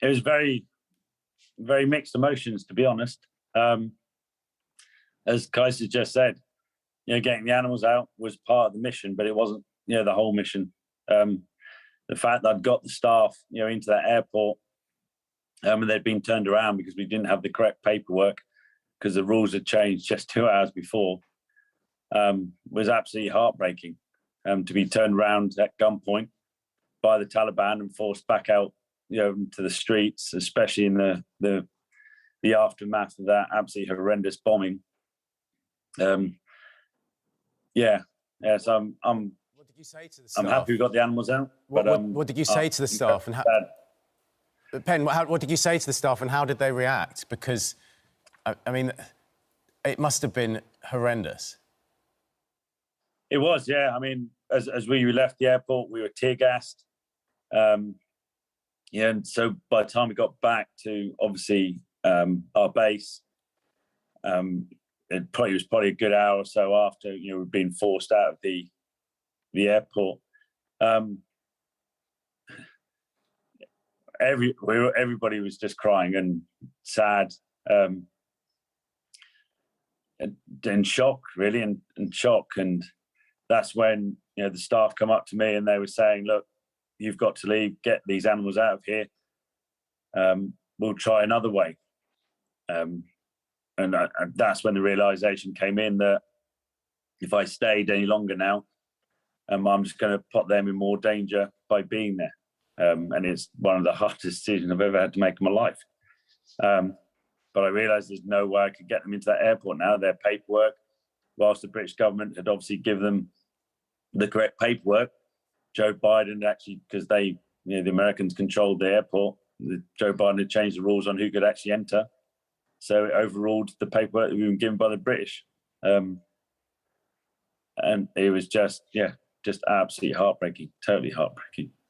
it was very, very mixed emotions, to be honest. As Kaiser just said, getting the animals out was part of the mission, but it wasn't, the whole mission. The fact that I'd got the staff, into that airport, and they'd been turned around because we didn't have the correct paperwork because the rules had changed just 2 hours before, was absolutely heartbreaking. To be turned around at gunpoint by the Taliban and forced back out, to the streets, especially in the aftermath of that absolutely horrendous bombing. So I'm What did you say to the staff? I'm happy we got the animals out. What did you say to the staff? And Pen, what did you say to the staff, and how did they react? Because, I mean, it must have been horrendous. It was, yeah. I mean, as we left the airport, we were tear gassed. And so by the time we got back to, obviously, our base, it was probably a good hour or so after, we'd been forced out of the airport. Everybody was just crying and sad, and shock, really, and shock. And that's when, the staff come up to me and they were saying, look, you've got to leave, get these animals out of here. We'll try another way. And that's when the realization came in that if I stayed any longer now, I'm just going to put them in more danger by being there. And it's one of the hardest decisions I've ever had to make in my life. But I realised there's no way I could get them into that airport now. Their paperwork, whilst the British government had obviously given them the correct paperwork, Joe Biden actually, because they, the Americans controlled the airport, Joe Biden had changed the rules on who could actually enter. So it overruled the paperwork that we were given by the British. And it was just absolutely heartbreaking, totally heartbreaking.